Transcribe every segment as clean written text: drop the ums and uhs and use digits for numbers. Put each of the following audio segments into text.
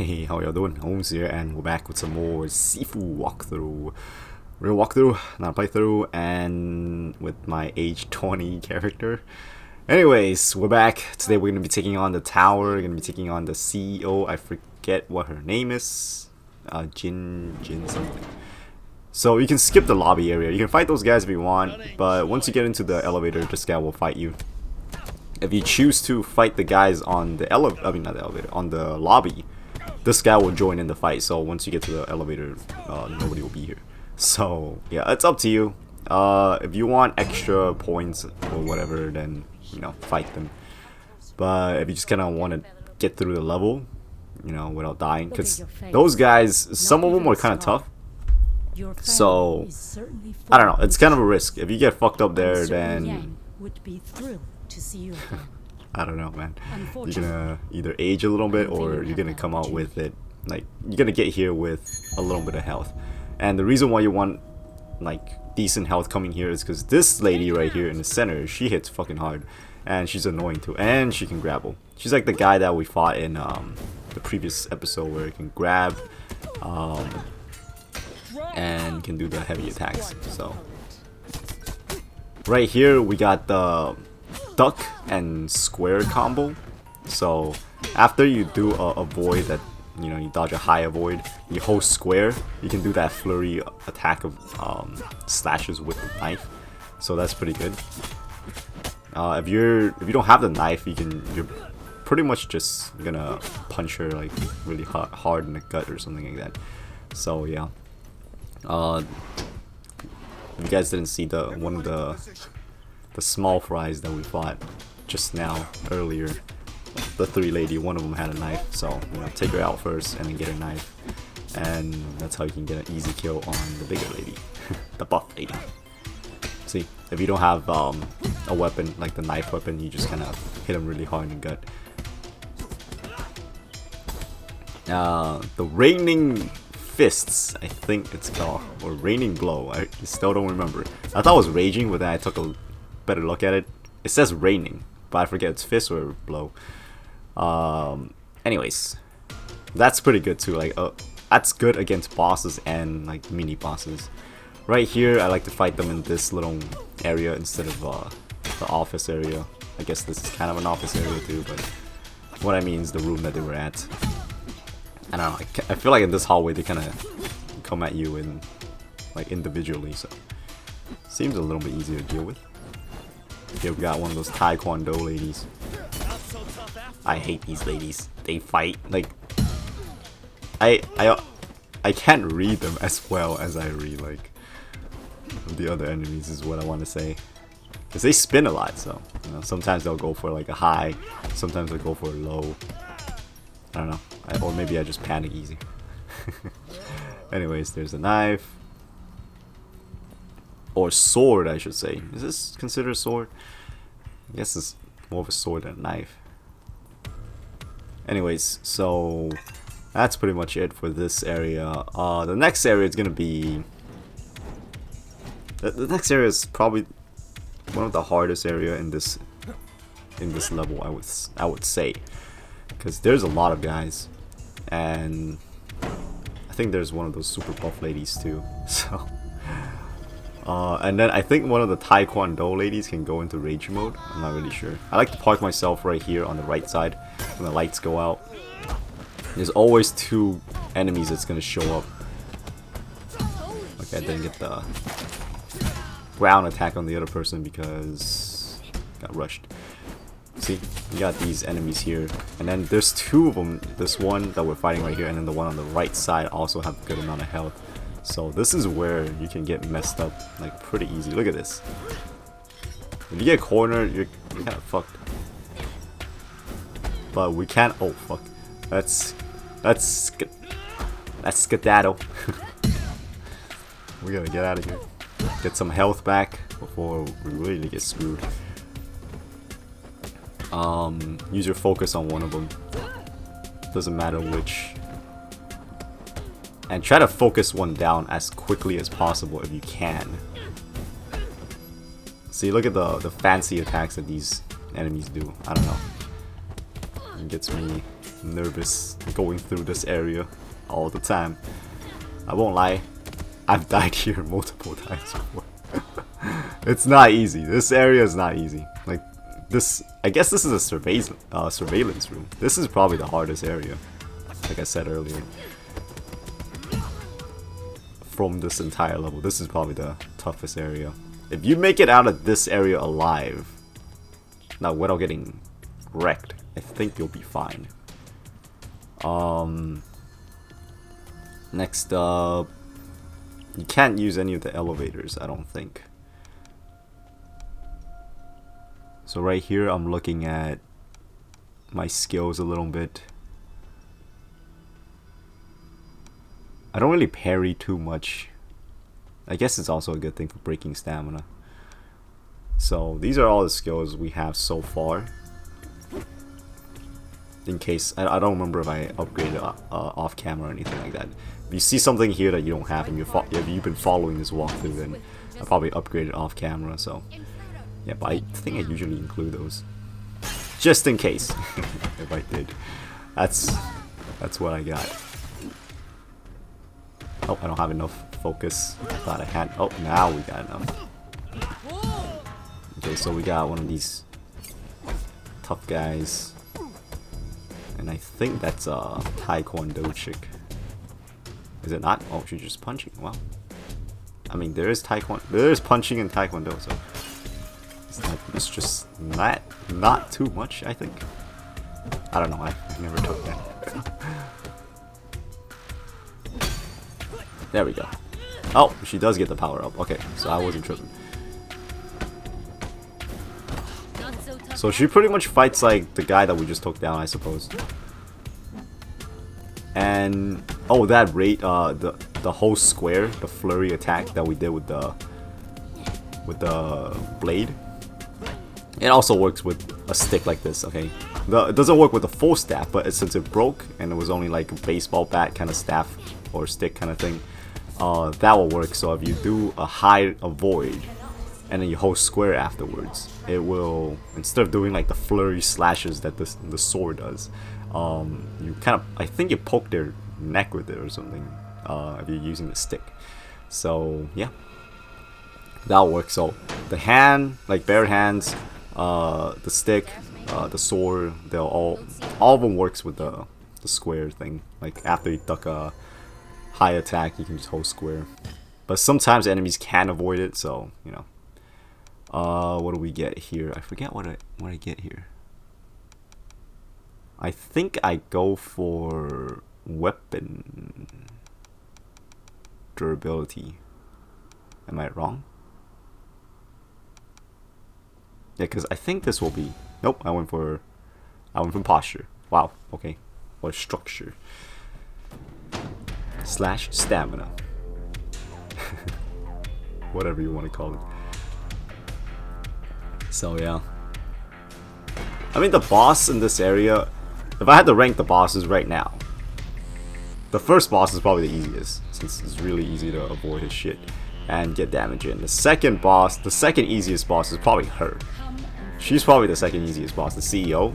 Hey, how y'all doing? Holmes here, and we're back with some more Sifu walkthrough. Real walkthrough, not a playthrough, and with my age 20 character. Anyways, we're back. Today we're gonna be taking on the tower. We're gonna be taking on the CEO. I forget what her name is. Jin something. So you can skip the lobby area. You can fight those guys if you want, but once you get into the elevator, this guy will fight you. If you choose to fight the guys on the not the elevator, on the lobby, this guy will join in the fight. So once you get to the elevator, nobody will be here. So yeah, it's up to you. If you want extra points or whatever, then fight them. But if you just kind of want to get through the level, without dying, because those guys, some of them are kind of tough. So I don't know. It's kind of a risk. If you get fucked up there, then I don't know, man. You're gonna either age a little bit, or you're gonna come out with it. Like, you're gonna get here with a little bit of health. And the reason why you want like decent health coming here is because this lady right here in the center, she hits fucking hard, and she's annoying too. And she can grapple. She's like the guy that we fought in the previous episode, where you can grab and can do the heavy attacks. So right here we got the duck and square combo. So after you do a void that you dodge a high avoid, you hold square, you can do that flurry attack of slashes with the knife. So that's pretty good. If you don't have the knife, you're pretty much just gonna punch her like really hard in the gut or something like that. So yeah. If you guys didn't see one of the small fries that we fought just now earlier, the three lady, one of them had a knife. So take her out first and then get a knife, and that's how you can get an easy kill on the bigger lady, the buff lady. See, if you don't have a weapon like the knife weapon, you just kind of hit them really hard in the gut. The raining fists, I think it's called, or raining blow. I still don't remember. I thought it was raging, but then I took a better look at it. It says raining, but I forget it's fist or blow. Anyways, that's pretty good too. Like, that's good against bosses and like mini bosses. Right here, I like to fight them in this little area instead of the office area. I guess this is kind of an office area too, but what I mean is the room that they were at. I don't know. I feel like in this hallway they kind of come at you in like individually, so seems a little bit easier to deal with. Here we got one of those Taekwondo ladies. I hate these ladies. They fight like I can't read them as well as I read like the other enemies, is what I want to say. Because they spin a lot, so sometimes they'll go for like a high, sometimes they'll go for a low. I don't know. Or maybe I just panic easy. Anyways, there's a knife. Or sword, I should say. Is this considered a sword? I guess it's more of a sword than a knife. Anyways, so that's pretty much it for this area. The next area is gonna be... The next area is probably one of the hardest area in this level, I would say. Because there's a lot of guys, and I think there's one of those super buff ladies too. So, and then I think one of the Taekwondo ladies can go into rage mode. I'm not really sure. I like to park myself right here on the right side when the lights go out. There's always two enemies that's gonna show up. Okay, I didn't get the ground attack on the other person because I got rushed. See, you got these enemies here, and then there's two of them. This one that we're fighting right here, and then the one on the right side also have a good amount of health. So this is where you can get messed up like pretty easy. Look at this. If you get cornered, you're kind of fucked. But we can't. Oh fuck. That's skedaddle. We gotta get out of here. Get some health back before we really get screwed. Use your focus on one of them. Doesn't matter which. And try to focus one down as quickly as possible if you can. See, look at the fancy attacks that these enemies do. I don't know. gets me nervous going through this area all the time. I won't lie, I've died here multiple times before. It's not easy. This area is not easy. Like this, I guess this is a surveillance room. This is probably the hardest area, like I said earlier. From this entire level, this is probably the toughest area. If you make it out of this area alive, now without getting wrecked, I think you'll be fine. Next up, you can't use any of the elevators, I don't think. So right here, I'm looking at my skills a little bit. I don't really parry too much. I guess it's also a good thing for breaking stamina. So these are all the skills we have so far. In case, I don't remember if I upgraded off camera or anything like that. If you see something here that you don't have and if you've been following this walkthrough, then I probably upgraded off camera. So yeah, but I think I usually include those just in case. If I did, that's what I got. Oh, I don't have enough focus. I thought I had. Oh, now we got enough. Okay, so we got one of these tough guys. And I think that's a Taekwondo chick. Is it not? Oh, she's just punching. Wow. I mean, there is punching in Taekwondo, so it's just not too much, I think. I don't know. I never took that. There we go. Oh, she does get the power up. Okay, so I wasn't tripping. So she pretty much fights like the guy that we just took down, I suppose. And oh, that rate, the whole square, the flurry attack that we did with the blade, it also works with a stick like this. Okay, it doesn't work with the full staff, but since it broke and it was only like a baseball bat kind of staff or stick kind of thing, that will work. So if you do a void and then you hold square afterwards, it will, instead of doing like the flurry slashes that the sword does, you kind of, I think you poke their neck with it or something, if you're using the stick. So yeah, that'll work. So the hand, like bare hands, the stick, the sword, they'll all of them works with the square thing. Like after you duck a high attack, you can just hold square. But sometimes enemies can avoid it, so you know. What do we get here? I forget what I get here. I think I go for weapon durability. Am I wrong? Yeah, because I think this will be. Nope, I went for posture. Wow. Okay. Or structure. / stamina. Whatever you want to call it. So yeah, I mean the boss in this area, if I had to rank the bosses right now, the first boss is probably the easiest, since it's really easy to avoid his shit and get damage in. The second easiest boss is probably her. She's probably the second easiest boss, the CEO,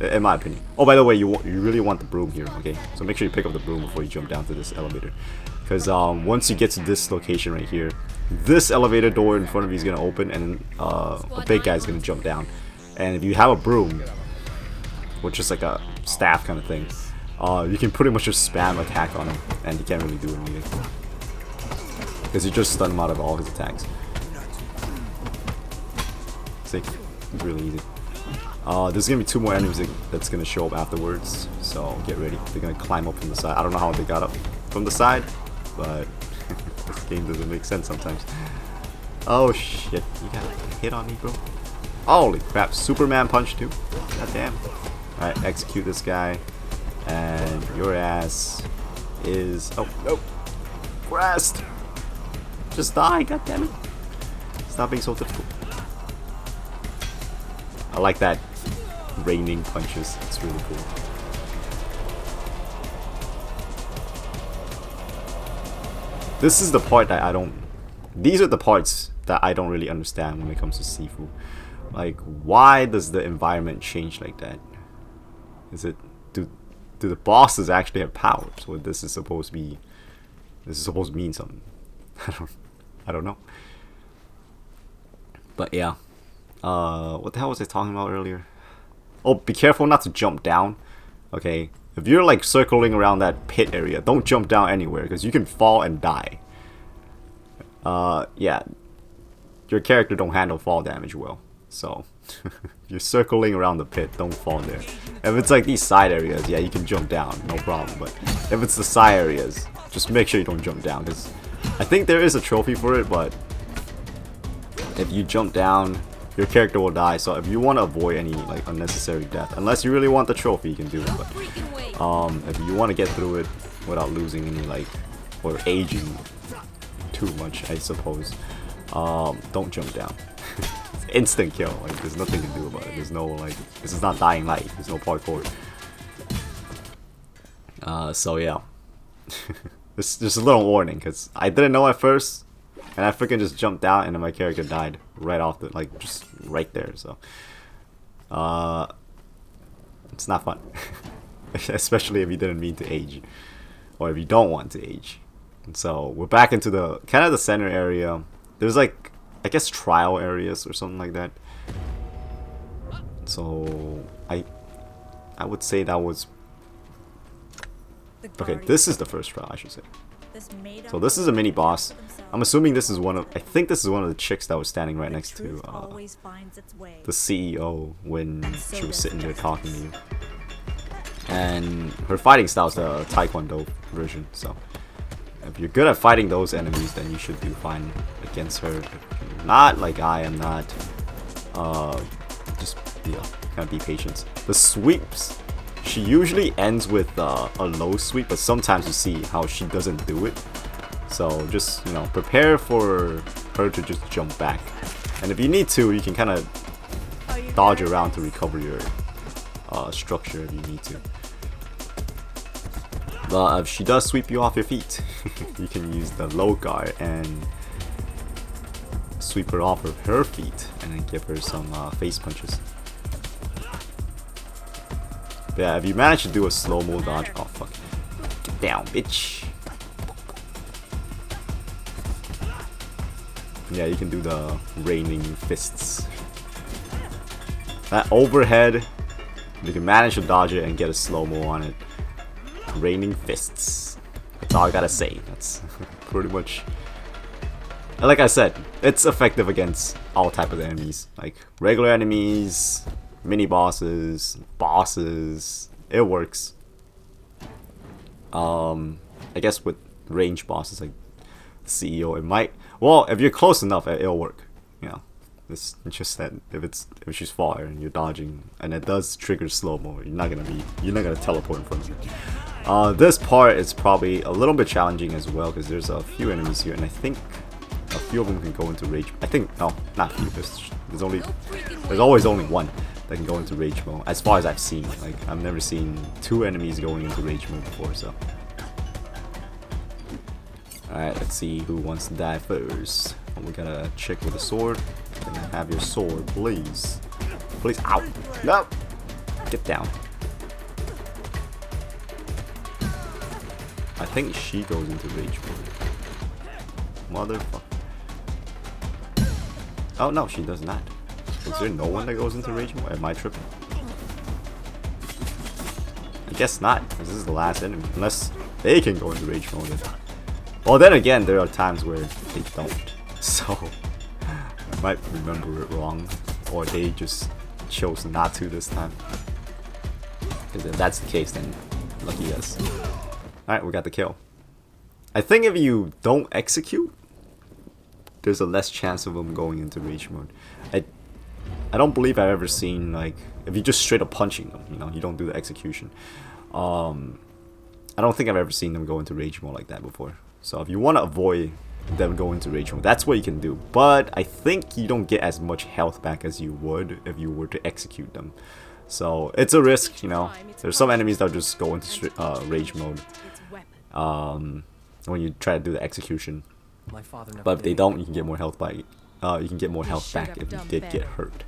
in my opinion. Oh, by the way, you really want the broom here, okay? So make sure you pick up the broom before you jump down to this elevator, because once you get to this location right here, this elevator door in front of you is gonna open, and a big guy is gonna jump down. And if you have a broom, which is like a staff kind of thing, you can pretty much just spam attack on him, and he can't really do anything because you just stun him out of all his attacks. See, it's really easy. There's gonna be 2 more enemies that's gonna show up afterwards, so get ready. They're gonna climb up from the side. I don't know how they got up from the side, but this game doesn't make sense sometimes. Oh shit, you got a hit on me, bro. Holy crap, Superman punch too. God damn. Alright, execute this guy. And your ass is... Oh, no. Rest! Just die, god damn it. Stop being so difficult. I like that raining punches. It's really cool. This is the part that I don't... These are the parts that I don't really understand when it comes to Sifu. Like, why does the environment change like that? Is it do the bosses actually have powers? Or this is supposed to be mean something? I don't know. But yeah. What the hell was I talking about earlier? Oh, be careful not to jump down. Okay, if you're like circling around that pit area, don't jump down anywhere because you can fall and die. Yeah, your character don't handle fall damage well, so you're circling around the pit, don't fall there. If it's like these side areas, yeah, you can jump down, no problem. But if it's the side areas, just make sure you don't jump down, because I think there is a trophy for it, but if you jump down, your character will die. So if you want to avoid any like unnecessary death, unless you really want the trophy, you can do it. But if you want to get through it without losing any like or aging too much, I suppose, don't jump down. It's instant kill. Like there's nothing to do about it. There's no like, this is not dying light. There's no parkour. So yeah, just a little warning, because I didn't know at first. And I freaking just jumped down and then my character died right off the, like, just right there, so. It's not fun. Especially if you didn't mean to age. Or if you don't want to age. And so, we're back into the, kind of the center area. There's like, I guess trial areas or something like that. So, I would say that was... Okay, this is the first trial, I should say. So this is a mini boss. I'm assuming this is one of, I think this is one of the chicks that was standing right next to the CEO when she was sitting there talking to you. And her fighting style is the Taekwondo version, so if you're good at fighting those enemies, then you should do fine against her. If you're not, like I am not, just, you know, kind of be patient. The sweeps, she usually ends with a low sweep, but sometimes you see how she doesn't do it. So just, you know, prepare for her to just jump back. And if you need to, you can kind of dodge around to recover your structure if you need to. But if she does sweep you off your feet, you can use the low guard and sweep her off of her feet and then give her some face punches. Yeah, if you manage to do a slow-mo dodge, oh fuck, get down, bitch. Yeah, you can do the raining fists. That overhead, you can manage to dodge it and get a slow-mo on it. Raining fists. That's all I gotta say. That's pretty much... Like I said, it's effective against all type of enemies. Like regular enemies, mini bosses, bosses. It works. I guess with range bosses like the CEO, it might... Well, if you're close enough, it'll work. You know, it's just that if she's far and you're dodging, and it does trigger slow-mo, you're not gonna teleport in front of you. This part is probably a little bit challenging as well because there's a few enemies here, and I think a few of them can go into rage. I think no, not few. There's always only one that can go into rage mode, as far as I've seen. Like I've never seen two enemies going into rage mode before. So, all right, let's see who wants to die first. We got a chick with a sword. Can I have your sword, please? Please, ow! No, get down. I think she goes into rage mode. Motherfucker. Oh no, she does not. Is there no one that goes into rage mode? Am I tripping? I guess not, because this is the last enemy. Unless they can go into rage mode. Well, then again, there are times where they don't. So, I might remember it wrong. Or they just chose not to this time. Because if that's the case, then lucky us. Alright, we got the kill. I think if you don't execute, there's a less chance of them going into rage mode. I don't believe I've ever seen, like, if you just straight up punching them, you know, you don't do the execution. I don't think I've ever seen them go into rage mode like that before. So if you want to avoid them going into rage mode, that's what you can do. But I think you don't get as much health back as you would if you were to execute them. So it's a risk, you know. There's some enemies that just go into rage mode when you try to do the execution. But if they don't, you can get more health by you can get more health back if you did get hurt.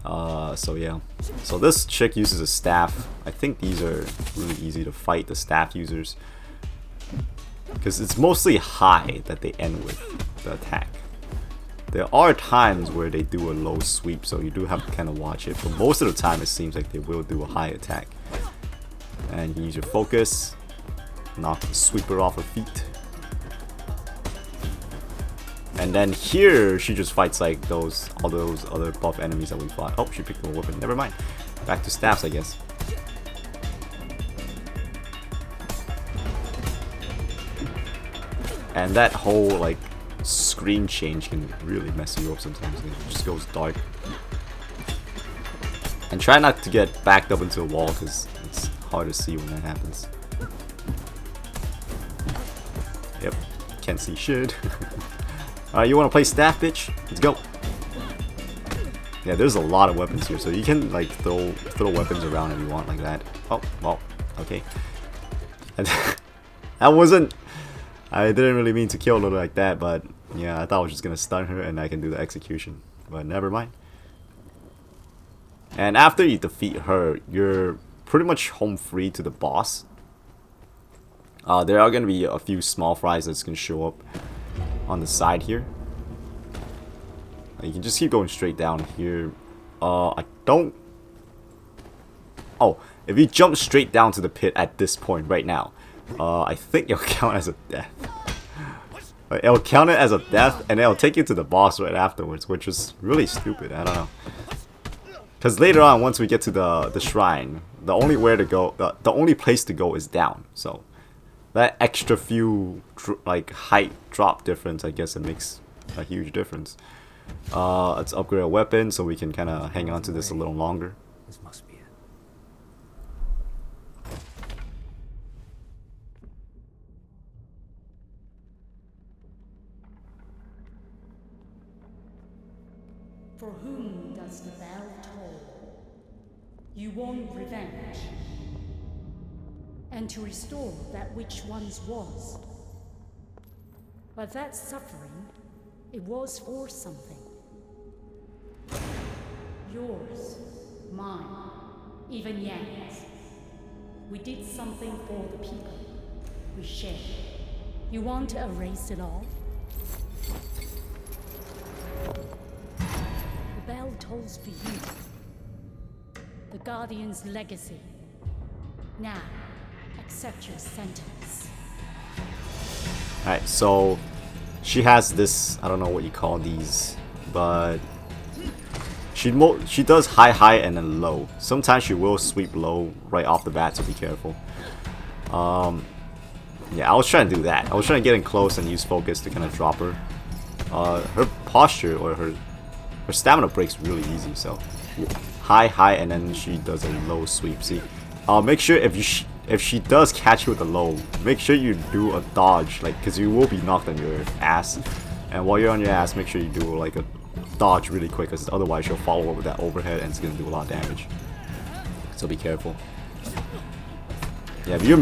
So yeah. So this chick uses a staff. I think these are really easy to fight, the staff users. Because it's mostly high that they end with the attack. There are times where they do a low sweep, so you do have to kind of watch it. But most of the time it seems like they will do a high attack. And you use your focus. Knock the sweeper off her feet. And then here, she just fights like all those other buff enemies that we fought. Oh, she picked up a weapon. Never mind. Back to staffs, I guess. And that whole like screen change can really mess you up sometimes. It just goes dark. And try not to get backed up into a wall because it's hard to see when that happens. Yep, can't see shit. Alright, you wanna play staff, bitch? Let's go. Yeah, there's a lot of weapons here, so you can like throw weapons around if you want like that. Oh, well, okay. That wasn't. I didn't really mean to kill her like that, but yeah, I thought I was just gonna stun her and I can do the execution. But never mind. And after you defeat her, you're pretty much home free to the boss. There are gonna be a few small fries that's gonna show up on the side here. You can just keep going straight down here. I don't. Oh, if you jump straight down to the pit at this point right now, I think it'll count as a death. It'll count it as a death, and it'll take you to the boss right afterwards, which is really stupid. I don't know. Because later on, once we get to the shrine, the only way to go, the only place to go is down. So that extra few like height drop difference, I guess it makes a huge difference. Let's upgrade our weapon so we can kind of hang on to this a little longer. This must be it. For whom does the bell toll? You want revenge, and to restore that which once was. But that suffering, it was for something. Yours, mine, even Yang's. We did something for the people. We shared. You want to erase it all? The bell tolls for you. The Guardian's legacy. Now, accept your sentence. Alright, so she has this, I don't know what you call these, but she does high and then low. Sometimes she will sweep low right off the bat, so be careful. Yeah, I was trying to do that. I was trying to get in close and use focus to kind of drop her. Her posture or her stamina breaks really easy, so high and then she does a low sweep. See, make sure if she does catch you with a low, make sure you do a dodge, like, because you will be knocked on your ass. And while you're on your ass, make sure you do like a dodge really quick, because otherwise she'll follow up with that overhead and it's gonna do a lot of damage. So be careful. Yeah, if you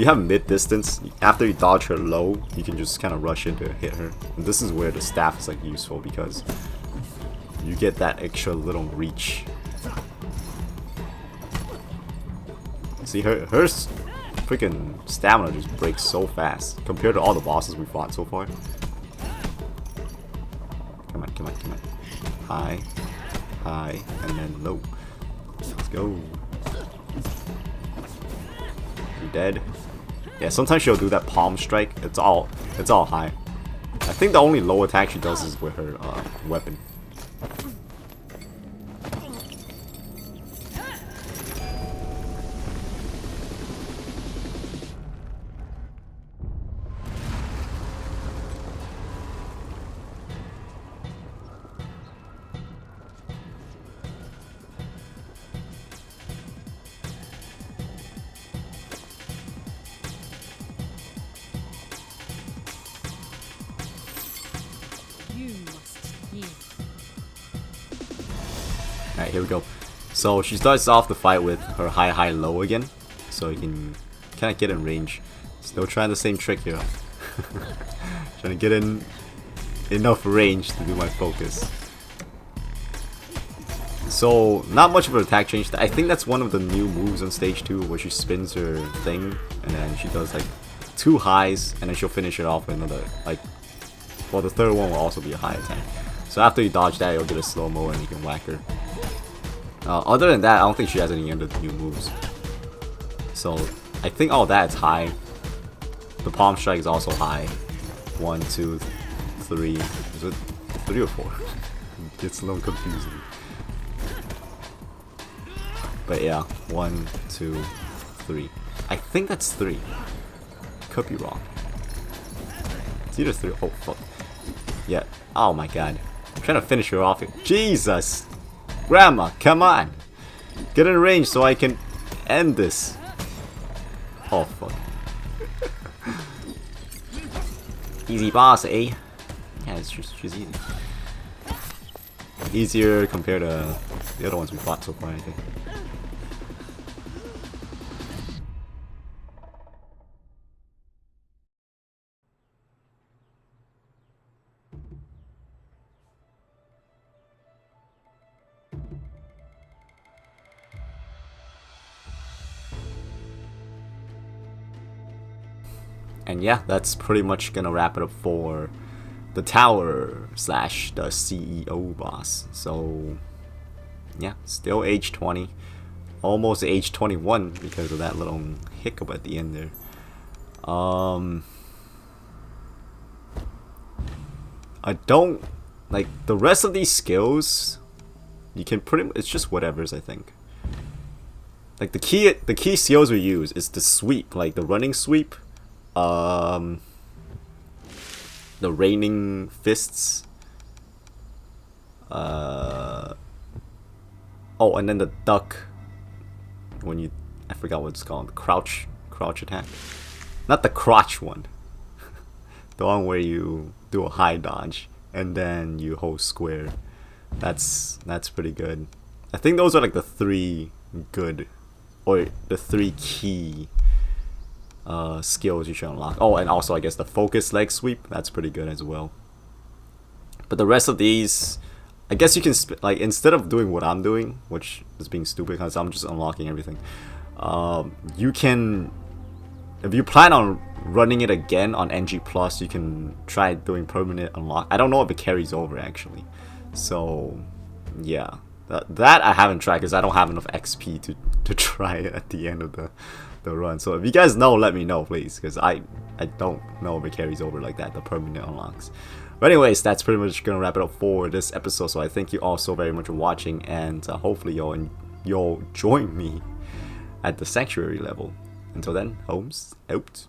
have mid distance, after you dodge her low, you can just kind of rush in to hit her. And this is where the staff is like useful, because you get that extra little reach. See, her freaking stamina just breaks so fast compared to all the bosses we fought so far. Come on, come on, come on. High, and then low. Let's go. You dead? Yeah, sometimes she'll do that palm strike. It's all high. I think the only low attack she does is with her weapon. Alright, here we go. So she starts off the fight with her high low again, so you can kind of get in range. Still trying the same trick here. Trying to get in enough range to do my focus. So not much of an attack change. I think that's one of the new moves on stage 2, where she spins her thing and then she does like 2 highs and then she'll finish it off with another, like, well, the third one will also be a high attack. So after you dodge that, you'll get a slow-mo and you can whack her. Other than that, I don't think she has any other new moves. So I think all that's high. The palm strike is also high. 1, 2, 3. Is it 3 or 4? It's a little confusing. But yeah, 1, 2, 3. I think that's 3. Could be wrong. It's either 3. Oh fuck. Yeah. Oh my god. I'm trying to finish her off here. Jesus! Grandma, come on! Get in range so I can end this. Oh fuck. Easy boss, eh? Yeah, it's just easy. Easier compared to the other ones we fought so far, I think. And yeah, that's pretty much gonna wrap it up for the tower slash the CEO boss. So yeah, still age 20, almost age 21 because of that little hiccup at the end there. I don't like the rest of these skills. You can pretty, it's just whatever's, I think. Like the key skills we use is the sweep, like the running sweep. The raining fists. Oh, and then the duck. When you, I forgot what it's called. The crouch attack. Not the crotch one. The one where you do a high dodge and then you hold square. That's pretty good. I think those are like the 3 good, or the 3 key skills you should unlock. Oh, and also I guess the focus leg sweep, that's pretty good as well. But the rest of these, I guess you can like, instead of doing what I'm doing, which is being stupid because I'm just unlocking everything, you can, if you plan on running it again on NG Plus, you can try doing permanent unlock. I don't know if it carries over actually, so yeah, that I haven't tried because I don't have enough XP to try it at the end of the run. So if you guys know, let me know please, because I don't know if it carries over like that, the permanent unlocks. But anyways, that's pretty much gonna wrap it up for this episode. So I thank you all so very much for watching, and hopefully you'll join me at the sanctuary level. Until then, Holmes out.